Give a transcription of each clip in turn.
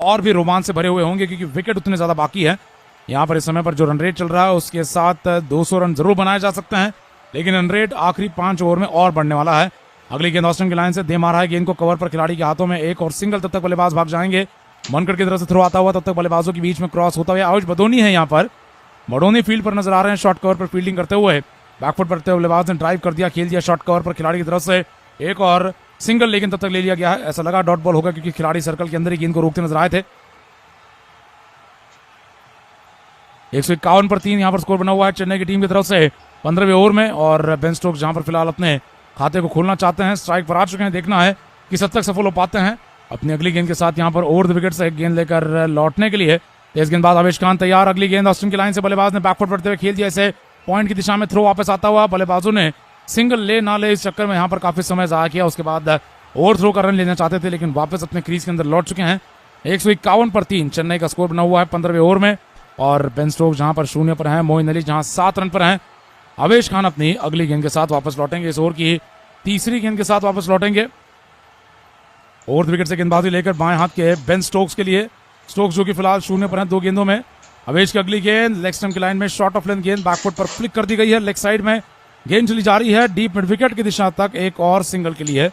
और भी रोमांच से भरे हुए होंगे, क्योंकि विकेट उतने ज्यादा बाकी है। यहाँ पर इस समय पर जो रन रेट चल रहा है उसके साथ 200 रन जरूर बनाए जा सकते हैं, लेकिन रन रेट आखिरी 5 ओवर में और बढ़ने वाला है। अगली गेंद ऑस्टिन की लाइन से दे मारा है गेंद को कवर पर खिलाड़ी के हाथों में, एक और सिंगल। तब तक बल्लेबाज भाग जाएंगे, मनकर की तरफ से थ्रो आता हुआ, तब तक बल्लेबाजों के बीच में क्रॉस होता हुआ आयुष बदोनी है यहाँ पर। बडोनी फील्ड पर नजर आ रहे हैं शॉर्ट कवर पर फील्डिंग करते हुए। बैकफुट पर बल्लेबाज ने ड्राइव कर दिया, खेल दिया शॉर्ट कवर पर खिलाड़ी की तरफ से, एक और सिंगल, लेकिन तब तक ले लिया गया है। ऐसा लगा डॉट बॉल होगा, क्योंकि खिलाड़ी सर्कल के अंदर ही गेंद को रोकते नजर आए थे। 151 पर 3 यहाँ पर स्कोर बना हुआ है चेन्नई की टीम की तरफ से 15वें ओवर में। और बेन स्टोक्स जहां पर फिलहाल अपने खाते को खोलना चाहते हैं, स्ट्राइक पर आ चुके हैं। देखना है किस हद तक सफल हो पाते हैं अपनी अगली गेंद के साथ यहाँ पर ओवर द विकेट से एक गेंद लेकर लौटने के लिए। तेज गेंदबाज आवेश खान तैयार। अगली गेंद ऑस्टिन की लाइन से बल्लेबाज ने बैकफुट पड़ते हुए खेल दिया, इसे पॉइंट की दिशा में थ्रो वापस आता हुआ। बल्लेबाजों ने सिंगल ले ना ले इस चक्कर में यहाँ पर काफी समय जाया किया। उसके बाद ओवर थ्रो का रन लेना चाहते थे, लेकिन वापस अपने क्रीज के अंदर लौट चुके हैं। 151 पर 3 चेन्नई का स्कोर बना हुआ है 15वें ओवर में। और बेन स्टोक्स जहां पर 0 पर हैं, मोइन अली जहां 7 रन पर हैं। आवेश खान अपनी अगली गेंद के साथ वापस लौटेंगे, इस ओवर की तीसरी गेंद के साथ वापस लौटेंगे। ओवर विकेट से गेंदबाजी लेकर बाएं हाथ के बेन स्टोक्स के लिए। स्टोक्स जो कि फिलहाल 0 पर हैं 2 गेंदों में। आवेश की अगली गेंद लेग स्टंप की लाइन में शॉर्ट ऑफ लेंथ गेंद बैकफुट पर फ्लिक कर दी गई है, लेग साइड में गेंद चली जा रही है डीप मिड विकेट की दिशा तक, एक और सिंगल के लिए।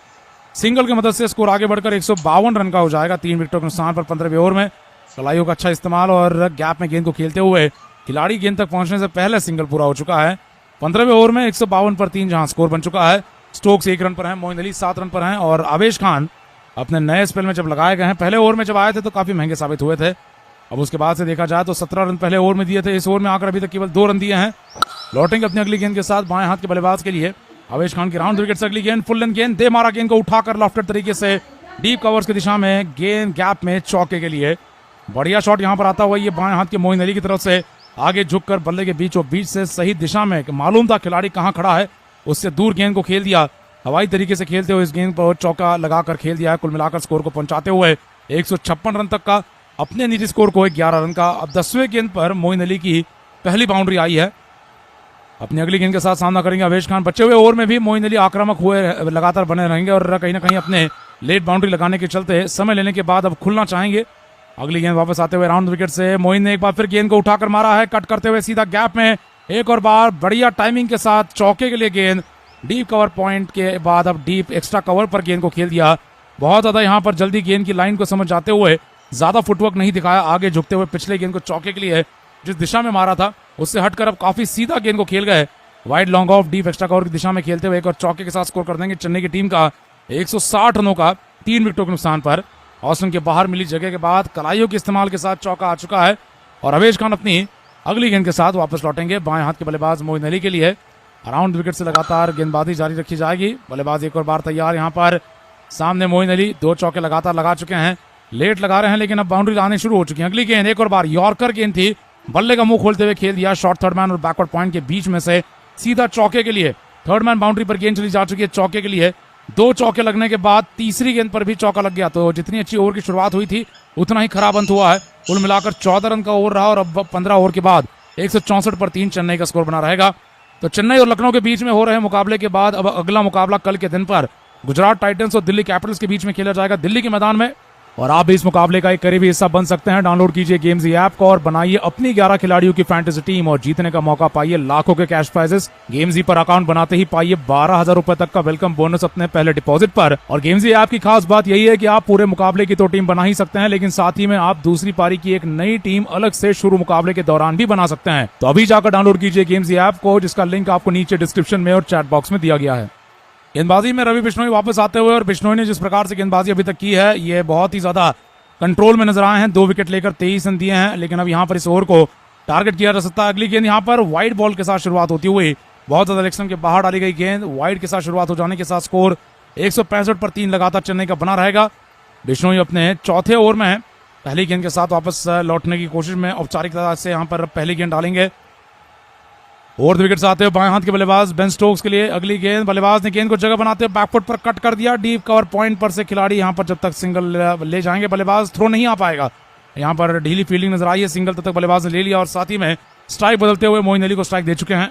सिंगल की मदद से स्कोर आगे बढ़कर 152 रन का हो जाएगा 3 विकेटों के नुकसान पर 15वें ओवर में। कलाइयों का अच्छा इस्तेमाल और गैप में गेंद को खेलते हुए खिलाड़ी गेंद तक पहुंचने से पहले सिंगल पूरा हो चुका है 15वें ओवर में। 152 पर 3 जहां स्कोर बन चुका है। स्टोक्स 1 रन पर हैं, मोइन अली 7 रन पर हैं और आवेश खान अपने नए स्पेल में जब लगाए गए हैं, पहले ओवर में जब आए थे तो काफी महंगे साबित हुए थे। अब उसके बाद से देखा जाए तो 17 रन पहले ओवर में दिए थे, इस ओवर में आकर अभी तक केवल 2 रन दिए हैं। लौटेंगे अपनी अगली गेंद के साथ बाएं हाथ के बल्लेबाज के लिए। आवेश खान की राउंड विकेट से अगली गेंद फुल लेंथ गेंद दे मारा, गेंद को उठाकर लॉफ्टेड तरीके से डीप कवर्स की दिशा में गेंद गैप में चौके के लिए। बढ़िया शॉट यहां पर आता हुआ ये बाएं हाथ के मोइन अली की तरफ से, आगे झुककर बल्ले के बीचों बीच से सही दिशा में, मालूम था खिलाड़ी कहां खड़ा है, उससे दूर गेंद को खेल दिया। हवाई तरीके से खेलते हुए इस गेंद पर चौका लगाकर खेल दिया है, कुल मिलाकर स्कोर को पहुंचाते हुए 156 रन तक का अपने निजी स्कोर को 11 रन का। अब 10वें गेंद पर मोइन अली की पहली बाउंड्री आई है। अपनी अगली गेंद के साथ सामना करेंगे आवेश खान। बचे हुए ओवर में भी मोइन अली आक्रामक हुए लगातार बने रहेंगे और कहीं ना कहीं अपने लेट बाउंड्री लगाने के चलते समय लेने के बाद अब खुलना चाहेंगे। अगली गेंद वापस आते हुए राउंड विकेट से मोइन ने एक बार फिर गेंद को उठाकर मारा है, कट करते हुए सीधा गैप में, एक और बार बढ़िया टाइमिंग के साथ चौके के लिए गेंद। डीप कवर पॉइंट के बाद अब डीप एक्स्ट्रा कवर पर गेंद को खेल दिया। बहुत ज्यादा यहाँ पर जल्दी गेंद की लाइन को समझ जाते हुए ज्यादा फुटवर्क नहीं दिखाया, आगे झुकते हुए पिछले गेंद को चौके के लिए जिस दिशा में मारा था उससे हटकर अब काफी सीधा गेंद को खेल गए। Wide long off deep extra cover की दिशा में खेलते हुए एक और चौके के साथ स्कोर कर देंगे चेन्नई की टीम का 160 रनों का 3 विकेटों के नुकसान पर। ऑस्टिन के बाहर मिली जगह के बाद कलाइयों के इस्तेमाल के साथ चौका आ चुका है और आवेश खान अपनी अगली गेंद के साथ वापस लौटेंगे बाएं हाथ के बल्लेबाज मोइन अली के लिए। अराउंड विकेट से लगातार गेंदबाजी जारी रखी जाएगी। बल्लेबाज एक और बार तैयार यहाँ पर सामने मोइन अली 2 चौके लगातार लगा चुके हैं, लेट लगा रहे हैं लेकिन अब बाउंड्री लाने शुरू हो चुकी है। अगली गेंद एक और बार यॉर्कर गेंद थी, बल्ले का मुंह खोलते हुए खेल दिया शॉर्ट थर्ड मैन और बैकवर्ड पॉइंट के बीच में से सीधा चौके के लिए। थर्ड मैन बाउंड्री पर गेंद चली जा चुकी है चौके के लिए। 2 चौके लगने के बाद तीसरी गेंद पर भी चौका लग गया, तो जितनी अच्छी ओवर की शुरुआत हुई थी उतना ही खराब अंत हुआ है। कुल मिलाकर 14 रन का ओवर रहा और अब 15 ओवर के बाद 164 पर 3 चेन्नई का स्कोर बना रहेगा। तो चेन्नई और लखनऊ के बीच में हो रहे मुकाबले के बाद अब अगला मुकाबला कल के दिन पर गुजरात टाइटंस और दिल्ली कैपिटल्स के बीच में खेला जाएगा दिल्ली के मैदान में। और आप भी इस मुकाबले का एक करीबी हिस्सा बन सकते हैं। डाउनलोड कीजिए गेम्जी ऐप को और बनाइए अपनी 11 खिलाड़ियों की फैंटेसी टीम और जीतने का मौका पाइए लाखों के कैश प्राइजेस। गेम्जी पर अकाउंट बनाते ही पाइए 12,000 रुपए तक का वेलकम बोनस अपने पहले डिपॉजिट पर। और गेम्जी ऐप की खास बात यही है कि आप पूरे मुकाबले की तो टीम बना ही सकते हैं, लेकिन साथ ही में आप दूसरी पारी की एक नई टीम अलग से शुरू मुकाबले के दौरान भी बना सकते हैं। तो अभी जाकर डाउनलोड कीजिए गेम्जी ऐप को, जिसका लिंक आपको नीचे डिस्क्रिप्शन में और चैट बॉक्स में दिया गया है। गेंदबाजी में रवि बिश्नोई वापस आते हुए, और बिश्नोई ने जिस प्रकार से गेंदबाजी अभी तक की है ये बहुत ही ज्यादा कंट्रोल में नजर आए हैं। 2 विकेट लेकर 23 रन दिए हैं, लेकिन अब यहाँ पर इस ओवर को टारगेट किया जा सकता है। अगली गेंद यहाँ पर वाइड बॉल के साथ शुरुआत होती हुई, बहुत ज्यादा इलेक्शन के बाहर डाली गई गेंद वाइड के साथ शुरुआत हो जाने के साथ स्कोर 165 पर 3 लगातार चेन्नई का बना रहेगा। बिश्नोई अपने चौथे ओवर में है, पहली गेंद के साथ वापस लौटने की कोशिश में औपचारिकता से यहाँ पर पहली गेंद डालेंगे। ओवर द विकेट आते हुए बाएं हाथ के बल्लेबाज बेन स्टोक्स के लिए अगली गेंद, बल्लेबाज ने गेंद को जगह बनाते हुए बैकफुट पर कट कर दिया, डीप कवर पॉइंट पर से खिलाड़ी यहाँ पर जब तक सिंगल ले जाएंगे बल्लेबाज थ्रो नहीं आ पाएगा। यहाँ पर ढीली फील्डिंग नजर आई है, सिंगल तब तक बल्लेबाज ने ले लिया और साथ ही में स्ट्राइक बदलते हुए मोइन अली को स्ट्राइक दे चुके हैं।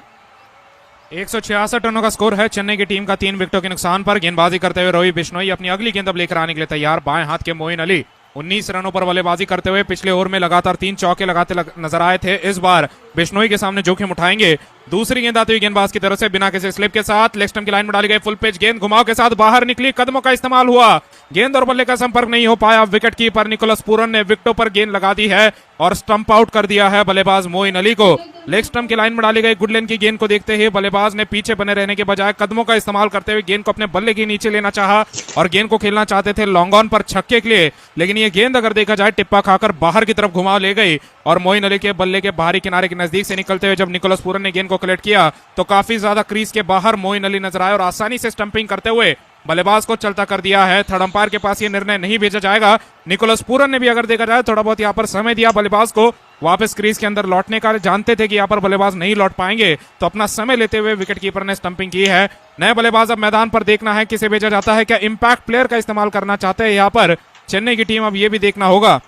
166 रनों का स्कोर है चेन्नई की टीम का 3 विकेटों के नुकसान पर। गेंदबाजी करते हुए रवि बिश्नोई अपनी अगली गेंद अब लेकर आने के लिए तैयार। बाएं हाथ के मोइन अली 19 रनों पर बल्लेबाजी करते हुए पिछले ओवर में लगातार 3 चौके लगाते नजर आए थे। इस बार बिश्नोई के सामने जोखिम उठाएंगे। दूसरी गेंद आती हुई गेंदबाज की तरफ से बिना किसी स्लिप के साथ लेग स्टंप की लाइन में डाली गई फुल पिच गेंद घुमाव के साथ बाहर निकली, कदमों का इस्तेमाल हुआ, गेंद और बल्ले का संपर्क नहीं हो पाया। विकेट कीपर निकोलस पूरन ने विकेटों पर गेंद लगा दी है और स्टंप आउट कर दिया है बल्लेबाज मोइन अली को। लेग स्टंप की लाइन में डाली गई गुडलेन की गेंद को देखते ही बल्लेबाज ने पीछे बने रहने के बजाय कदमों का इस्तेमाल करते हुए गेंद को अपने बल्ले के नीचे लेना चाहा और गेंद को खेलना चाहते थे लॉन्ग ऑन पर छक्के के लिए, लेकिन ये गेंद अगर देखा जाए टिप्पा खाकर बाहर की तरफ घुमाव ले गई और मोइन अली के बल्ले के बाहरी किनारे के नजदीक से निकलते हुए जब निकोलस पूरन ने गेंद को कलेक्ट किया तो काफी ज्यादा क्रीज के बाहर मोइन अली नजर आए और आसानी से स्टंपिंग करते हुए बल्लेबाज को चलता कर दिया है। थर्ड अंपायर के पास ये निर्णय नहीं भेजा जाएगा। निकोलस पूरन ने भी अगर देखा जाए थोड़ा बहुत यहाँ पर समय दिया बल्लेबाज को वापस क्रीज के अंदर लौटने का, जानते थे कि यहाँ पर बल्लेबाज नहीं लौट पाएंगे तो अपना समय लेते हुए विकेट कीपर ने स्टंपिंग की है। नए बल्लेबाज अब मैदान पर देखना है किसे भेजा जाता है, क्या इंपैक्ट प्लेयर का इस्तेमाल करना चाहते हैं यहाँ पर चेन्नई की टीम, अब ये भी देखना होगा।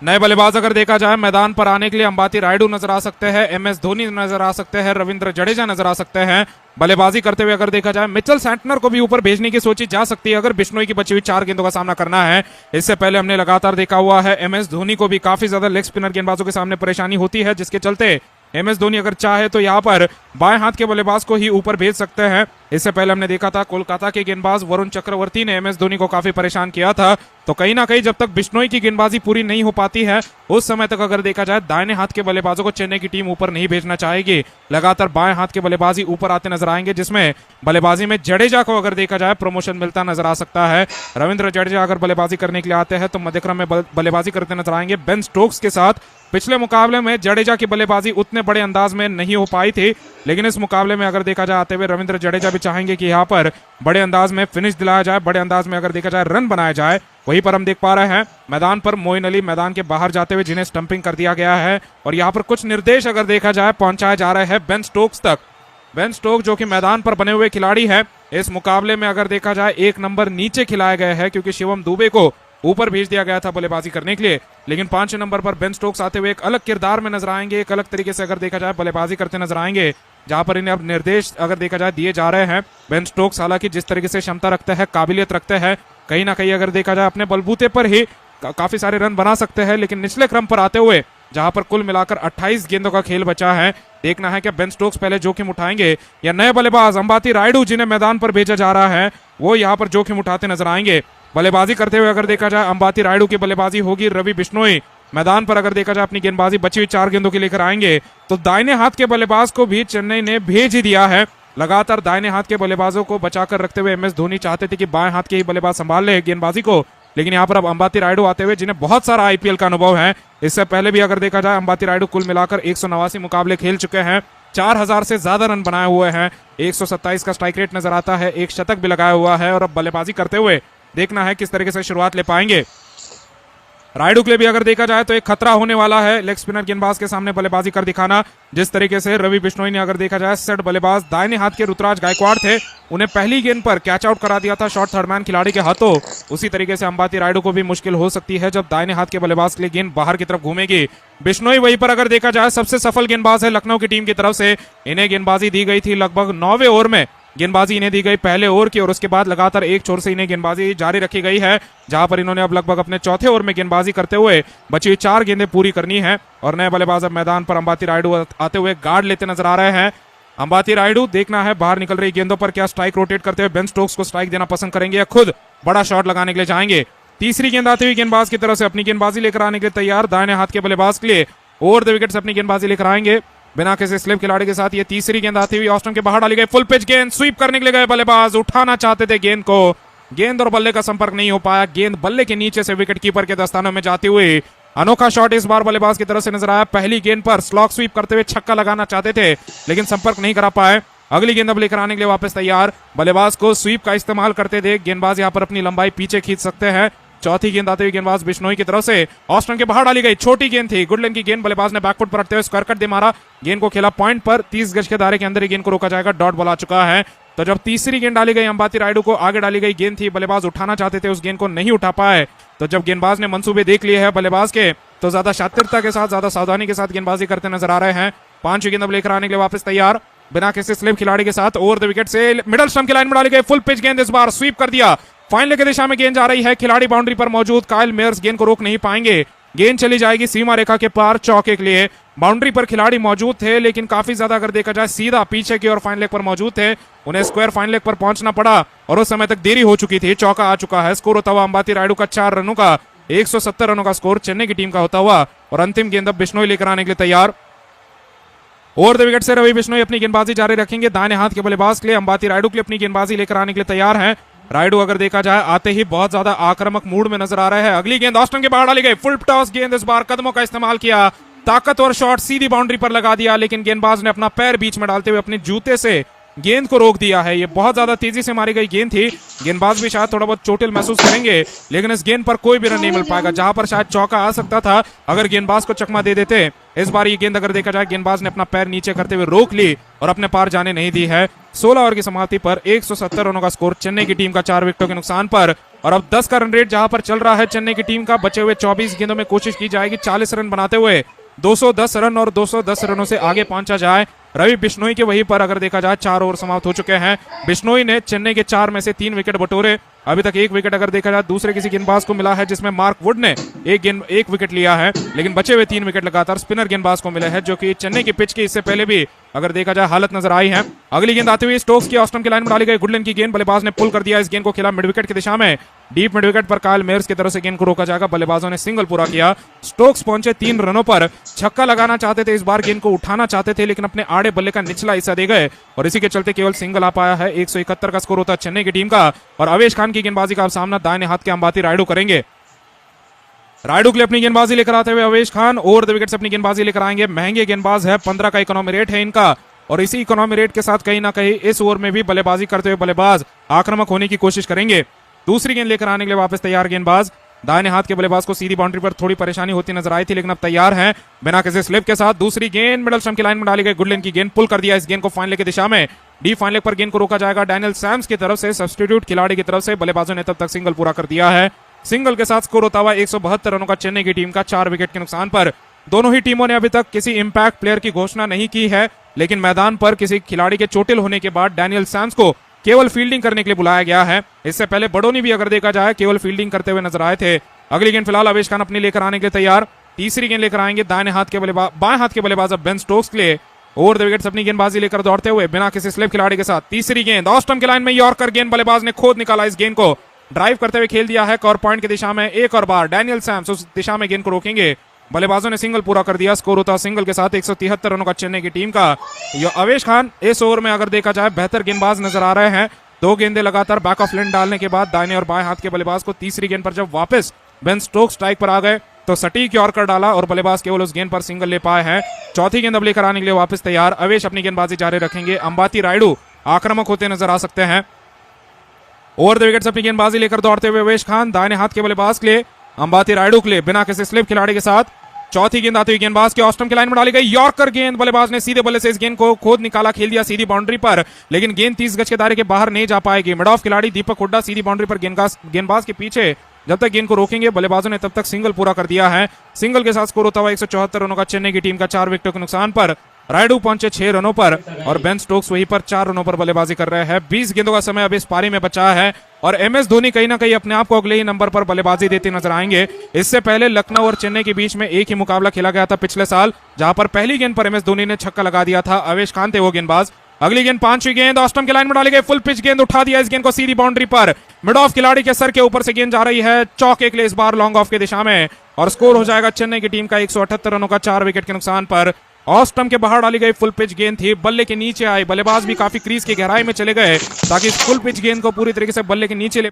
नए बल्लेबाज अगर देखा जाए मैदान पर आने के लिए अंबाती रायडू नजर आ सकते हैं, MS धोनी नजर आ सकते हैं, रविंद्र जडेजा नजर आ सकते हैं। बल्लेबाजी करते हुए अगर देखा जाए मिचेल सैंटनर को भी ऊपर भेजने की सोची जा सकती है अगर बिश्नोई की बची हुई 4 गेंदों का सामना करना है। इससे पहले हमने लगातार देखा हुआ है MS धोनी को भी काफी ज्यादा लेग स्पिनर गेंदबाजों के सामने परेशानी होती है, जिसके चलते MS धोनी अगर चाहे तो यहाँ पर बाएं हाथ के बल्लेबाज को ही ऊपर भेज सकते हैं। इससे पहले हमने देखा था कोलकाता के गेंदबाज वरुण चक्रवर्ती ने MS धोनी को काफी परेशान किया था, तो कहीं ना कहीं जब तक बिश्नोई की गेंदबाजी पूरी नहीं हो पाती है उस समय तक अगर देखा जाए दाहिने हाथ के बल्लेबाजों को चेन्नई की टीम ऊपर नहीं भेजना चाहेगी। लगातार बाएं हाथ के बल्लेबाजी ऊपर आते नजर आएंगे, जिसमें बल्लेबाजी में जडेजा को अगर देखा जाए प्रमोशन मिलता नजर आ सकता है। रविंद्र जडेजा अगर बल्लेबाजी करने के लिए आते हैं तो मध्यक्रम में बल्लेबाजी करते नजर आएंगे बेन स्टोक्स के साथ। पिछले मुकाबले में जडेजा की बल्लेबाजी उतने बड़े अंदाज में नहीं हो पाई थी, लेकिन इस मुकाबले में अगर देखा जाए आते हुए रविंद्र जडेजा भी चाहेंगे कि यहाँ पर बड़े अंदाज में फिनिश दिलाया जाए, बड़े अंदाज में अगर देखा जाए रन बनाया जाए। वहीं पर हम देख पा रहे हैं मैदान पर मोइन अली मैदान के बाहर जाते हुए जिन्हें स्टंपिंग कर दिया गया है और यहाँ पर कुछ निर्देश अगर देखा जाए पहुंचाए जा रहे हैं बेन स्टोक्स तक। बेन स्टोक्स जो कि मैदान पर बने हुए खिलाड़ी है, इस मुकाबले में अगर देखा जाए 1 नंबर नीचे खिलाए गए हैं क्योंकि शिवम दुबे को ऊपर भेज दिया गया था बल्लेबाजी करने के लिए, लेकिन 5 नंबर पर बेन स्टोक्स आते हुए एक अलग किरदार में नजर आएंगे, एक अलग तरीके से अगर देखा जाए बल्लेबाजी करते नजर आएंगे, जहां पर इन्हें अब निर्देश अगर देखा जाए दिए जा रहे हैं। बेन स्टोक्स हालांकि जिस तरीके से क्षमता रखते हैं, काबिलियत रखते हैं, कहीं ना कहीं अगर देखा जाए अपने बलबूते पर ही काफी सारे रन बना सकते हैं, लेकिन निचले क्रम पर आते हुए जहां पर कुल मिलाकर 28 गेंदों का खेल बचा है, देखना है कि बेन स्टोक्स पहले जोखिम उठाएंगे या नए बल्लेबाज अंबाती रायडू जिन्हें मैदान पर भेजा जा रहा है वो यहाँ पर जोखिम उठाते नजर आएंगे। बल्लेबाजी करते हुए अगर देखा जाए अंबाती रायडू की बल्लेबाजी होगी, रवि बिश्नोई मैदान पर अगर देखा जाए अपनी गेंदबाजी बची हुई 4 गेंदों की लेकर आएंगे, तो दाहिने हाथ के बल्लेबाज को भी चेन्नई ने भेज ही दिया है। लगातार दाहिने हाथ के बल्लेबाजों को बचाकर रखते हुए MS धोनी चाहते थे कि बाएं हाथ के ही बल्लेबाज संभाल ले गेंदबाजी को, लेकिन यहाँ पर अब अंबाती रायडू आते हुए जिन्हें बहुत सारा IPL का अनुभव है, इससे पहले भी अगर देखा जाए अंबाती रायडू कुल मिलाकर 189 मुकाबले खेल चुके हैं, 4000 से ज्यादा रन बनाए हुए हैं, 127 का स्ट्राइक रेट नजर आता है, 1 शतक भी लगाया हुआ है और अब बल्लेबाजी करते हुए देखना है किस तरीके से शुरुआत ले पाएंगे। रायडू के लिए भी अगर देखा जाए तो एक खतरा होने वाला है लेग स्पिनर गेंदबाज के सामने बल्लेबाजी कर दिखाना, जिस तरीके से रवि बिश्नोई ने अगर देखा जाए सेट बल्लेबाज दाहिने हाथ के ऋतुराज गायकवाड़ थे, उन्हें पहली गेंद पर कैच आउट करा दिया था शॉर्ट थर्डमैन खिलाड़ी के हाथों। उसी तरीके से अंबाती रायडू को भी मुश्किल हो सकती है जब दाहिने हाथ के बल्लेबाज के लिए गेंद बाहर की तरफ घूमेगी। बिश्नोई वहीं पर अगर देखा जाए सबसे सफल गेंदबाज है लखनऊ की टीम की तरफ से, इन्हें गेंदबाजी दी गई थी लगभग 9वें ओवर में गेंदबाजी इन्हें दी गई पहले ओवर की और उसके बाद लगातार एक छोर से इन्हें गेंदबाजी जारी रखी गई है, जहां पर इन्होंने अब लगभग अपने चौथे ओवर में गेंदबाजी करते हुए बची हुई 4 गेंदें पूरी करनी है और नए बल्लेबाज अब मैदान पर अंबाती रायडू आते हुए गार्ड लेते नजर आ रहे हैं। अंबाती रायडू देखना है बाहर निकल रही गेंदों पर क्या स्ट्राइक रोटेट करते हुए बेन स्टोक्स को स्ट्राइक देना पसंद करेंगे या खुद बड़ा शॉट लगाने के लिए जाएंगे। तीसरी गेंद आती हुई गेंदबाज की तरफ से अपनी गेंदबाजी लेकर आने के लिए तैयार, दाहिने हाथ के बल्लेबाज के लिए ओवर द विकेट अपनी गेंदबाजी लेकर आएंगे बिना किसी स्लिप खिलाड़ी के साथ। ये तीसरी गेंद आती हुई ऑस्टन के बाहर डाली गई फुल पिच गेंद, स्वीप करने के लिए गए बल्लेबाज, उठाना चाहते थे गेंद को, गेंद और बल्ले का संपर्क नहीं हो पाया, गेंद बल्ले के नीचे से विकेट कीपर के दस्तानों में जाती हुई अनोखा शॉट इस बार बल्लेबाज की तरफ से नजर आया। पहली गेंद पर स्लॉग स्वीप करते हुए छक्का लगाना चाहते थे लेकिन संपर्क नहीं करा पाए। अगली गेंद अब लेकर आने के लिए वापस तैयार, बल्लेबाज को स्वीप का इस्तेमाल करते देख गेंदबाज यहाँ पर अपनी लंबाई पीछे खींच सकते हैं। चौथी गेंद आते हुए गेंदबाज बिश्नोई की तरफ से ऑस्टन के बाहर डाली गई छोटी गेंद थी, गुडलैंड की गेंद, बल्लेबाज ने बैकफुट पर रखते हुए स्क्वायर कट दे मारा, गेंद को खेला पॉइंट पर, 30 गज के दायरे के अंदर ही गेंद को रोका जाएगा, डॉट बॉल आ चुका है। तो जब तीसरी गेंद डाली गई अंबाती रायडू को आगे डाली गई गेंद थी, बल्लेबाज उठाना चाहते थे, उस गेंद को नहीं उठा पाए। तो जब गेंदबाज ने मंसूबे देख लिए हैं बल्लेबाज के, तो ज्यादा शातिरता के साथ ज्यादा सावधानी के साथ गेंदबाजी करते नजर आ रहे हैं। 5 गेंद अब लेकर आने के लिए वापस तैयार, बिना किसी स्लिप खिलाड़ी के साथ ओवर द विकेट से मिडल स्टंप की लाइन में डाली गई फुल पिच गेंद, इस बार स्वीप कर दिया। फाइनल की दिशा में गेंद जा रही है, खिलाड़ी बाउंड्री पर मौजूद काइल मेयर्स गेंद को रोक नहीं पाएंगे। गेंद चली जाएगी सीमा रेखा के पार चौके के लिए। बाउंड्री पर खिलाड़ी मौजूद थे, लेकिन काफी ज्यादा अगर देखा जाए सीधा पीछे की ओर फाइन लेग पर मौजूद थे। उन्हें स्क्वायर फाइन लेग पर पहुंचना पड़ा और उस समय तक देरी हो चुकी थी। चौका आ चुका है। स्कोर होता हुआ अंबाती रायडू का 4 रनों का 170 रनों का स्कोर चेन्नई की टीम का होता हुआ। और अंतिम गेंद अब बिश्नोई लेकर आने के लिए तैयार। ओवर द विकेट से रवि बिश्नोई अपनी गेंदबाजी जारी रखेंगे। दाहिने हाथ के बल्लेबाज के लिए अंबाती रायडू के लिए अपनी गेंदबाजी लेकर आने के लिए तैयार हैं। रायडू अगर देखा जाए आते ही बहुत ज्यादा आक्रामक मूड में नजर आ रहे हैं। अगली गेंद ऑस्टन के बाहर डाली गई, फुल टॉस गेंद, इस बार कदमों का इस्तेमाल किया, ताकतवर शॉट सीधी बाउंड्री पर लगा दिया, लेकिन गेंदबाज ने अपना पैर बीच में डालते हुए अपने जूते से गेंद को रोक दिया है। ये बहुत ज्यादा तेजी से मारी गई गेंद थी। गेंदबाज भी शायद थोड़ा बहुत चोटिल महसूस करेंगे, लेकिन इस गेंद पर कोई भी रन नहीं मिल पाएगा। जहां पर शायद चौका आ सकता था अगर गेंदबाज को चकमा दे देते, इस बार ये गेंद अगर देखा जाए गेंदबाज ने अपना पैर नीचे करते हुए रोक ली और अपने पार जाने नहीं दी है। 16 ओवर की समाप्ति पर 170 रनों का स्कोर चेन्नई की टीम का 4 विकेटों के नुकसान पर। और अब 10 का रन रेट जहां पर चल रहा है चेन्नई की टीम का, बचे हुए 24 गेंदों में कोशिश की जाएगी 40 रन बनाते हुए 210 रन और 210 रनों से आगे पहुंचा जाए। रवि बिश्नोई के वहीं पर अगर देखा जाए 4 ओवर समाप्त हो चुके हैं। बिश्नोई ने चेन्नई के 4 में से 3 विकेट बटोरे। अभी तक 1 विकेट अगर देखा जाए दूसरे किसी गेंदबाज को मिला है, जिसमें मार्क वुड ने एक विकेट लिया है, लेकिन बचे हुए 3 विकेट लगातार स्पिनर गेंदबाज को मिले हैं, जो कि चेन्नई की पिच की इससे पहले भी अगर देखा जाए हालत नजर आई है। अगली गेंद आते हुए स्टोक्स की ऑस्टन की लाइन में डाली गई, गुडलैंड की गेंद, बल्लेबाज ने पुल कर दिया। इस गेंद को खेला मिड विकेट की दिशा में, डीप मिड विकेट पर काइल मेयर्स की तरफ से गेंद को रोका जाएगा। बल्लेबाजों ने सिंगल पूरा किया। स्टोक्स पहुंचे 3 रनों पर, छक्का लगाना चाहते थे, इस बार गेंद को उठाना चाहते थे, लेकिन अपने आड़े बल्ले का निचला हिस्सा दे गए और इसी के चलते केवल सिंगल आ पाया है। 171 का स्कोर होता है चेन्नई की टीम का। और अवेश खान की गेंदबाजी का सामना दाहिने हाथ के अंबाती रायडू करेंगे। रायडू के लिए अपनी गेंदबाजी लेकर आते हुए Avesh Khan over the wicket से अपनी गेंदबाजी लेकर आएंगे। महंगे गेंदबाज है, 15 का इकोनॉमी रेट है इनका, और इसी इकोनॉमी रेट के साथ कहीं ना कहीं इस ओवर में भी बल्लेबाजी करते हुए बल्लेबाज आक्रामक होने की कोशिश करेंगे। दूसरी गेंद लेकर आने के लिए वापस तैयार गेंदबाज। दाहिने हाथ के बल्लेबाज को सीधी बाउंड्री पर थोड़ी परेशानी होती नजर आई थी, लेकिन अब तैयार हैं बिना किसी स्लिप के साथ। दूसरी गेंद मिडल स्टंप की लाइन में डाली गई, गुडलैंड की गेंद, पुल कर दिया इस गेंद को फाइनल की दिशा में। डी फाइनल पर गेंद को रोका जाएगा डैनियल सैम्स की तरफ से, सब्स्टिट्यूट खिलाड़ी की तरफ से। बल्लेबाजों ने तब तक सिंगल पूरा कर दिया है। सिंगल के साथ स्कोर होता हुआ 172 रनों का चेन्नई की टीम का 4 विकेट के नुकसान पर। दोनों ही टीमों ने अभी तक किसी इंपैक्ट प्लेयर की घोषणा नहीं की है, लेकिन मैदान पर किसी खिलाड़ी के चोटिल होने के बाद डैनियल सैम्स को केवल फील्डिंग करने के लिए बुलाया गया है। इससे पहले बडोनी भी अगर देखा जाए केवल फील्डिंग करते हुए नजर आए थे। अगली गेंद फिलहाल अवेश खान अपनी लेकर आने के लिए तैयार। तीसरी गेंद लेकर आएंगे दाएं हाथ के बल्लेबाज, बाएं हाथ के बल्लेबाज अब बेन स्टोक्स के लिए ओवर द विकेट अपनी गेंदबाजी लेकर दौड़ते हुए बिना किसी स्लिप खिलाड़ी के साथ। तीसरी गेंद ऑस्टन की लाइन में यॉर्कर गेंद, बल्लेबाज ने खोद निकाला इस गेंद को, ड्राइव करते हुए खेल दिया है कॉर्नर पॉइंट की दिशा में। एक और बार डैनियल सैम्स उस दिशा में गेंद को रोकेंगे। बल्लेबाजों ने सिंगल पूरा कर दिया। स्कोर होता सिंगल के साथ 173 रनों का चेन्नई की टीम का। अवेश खान इस ओवर में अगर देखा जाए बेहतर गेंदबाज नजर आ रहे हैं। 2 गेंदें लगातार बैक ऑफ लेन डालने के बाद दाहिने और बाएं हाथ के बल्लेबाज को तीसरी गेंद पर जब वापस बेन स्टोक्स स्ट्राइक पर आ गए तो सटीक यॉर्कर डाला और बल्लेबाज केवल उस गेंद पर सिंगल ले पाए हैं। चौथी गेंद अब लेकर आने के लिए वापस तैयार। अवेश अपनी गेंदबाजी जारी रखेंगे। अंबाती रायडू आक्रामक होते नजर आ सकते हैं। ओवर द विकेट अपनी गेंदबाजी लेकर दौड़ते हुए अवेश खान दाहिने हाथ के बल्लेबाज के लिए, अंबाती रायडू के लिए बिना किसी स्लिप खिलाड़ी के साथ। चौथी गेंद आती हुई गेंदबाज के ऑस्टन की लाइन में डाली गई, यॉर्कर गेंद, बल्लेबाज ने सीधे बल्ले से इस गेंद को खोद निकाला, खेल दिया सीधी बाउंड्री पर, लेकिन गेंद 30 गज के दायरे के बाहर नहीं जा पाएगी। मिड ऑफ खिलाड़ी दीपक हुड्डा सीधी बाउंड्री पर गेंदबाज के पीछे जब तक गेंद को रोकेंगे बल्लेबाजों ने तब तक सिंगल पूरा कर दिया है। सिंगल के साथ स्कोर होता हुआ 174 रनों का चेन्नई की टीम का 4 विकेटों के नुकसान पर। रायडू पहुंचे 6 रनों पर और बेन स्टोक्स वहीं पर 4 रनों पर बल्लेबाजी कर रहे हैं। 20 गेंदों का समय अब इस पारी में बचा है और एमएस धोनी कहीं ना कहीं अपने आप को अगले ही नंबर पर बल्लेबाजी देते नजर आएंगे। इससे पहले लखनऊ और चेन्नई के बीच में एक ही मुकाबला खेला गया था पिछले साल, जहां पर पहली गेंद पर एमएस धोनी ने छक्का लगा दिया था। अवेश खान थे वो गेंदबाज। अगली गेंद 5वीं गेंद ऑस्टन की लाइन में डाली गई, फुल पिच गेंद, उठा दिया इस गेंद को सीधी बाउंड्री पर। मिड ऑफ खिलाड़ी के सर के ऊपर से गेंद जा रही है चौके के लिए, इस बार लॉन्ग ऑफ की दिशा में, और स्कोर हो जाएगा चेन्नई की टीम का 178 रनों का 4 विकेट के नुकसान पर। ऑफ स्टंप के बाहर डाली गई फुल पिच गेंद थी, बल्ले के नीचे आई, बल्लेबाज भी काफी क्रीज की गहराई में चले गए ताकि फुल पिच गेंद को पूरी तरीके से बल्ले के नीचे ले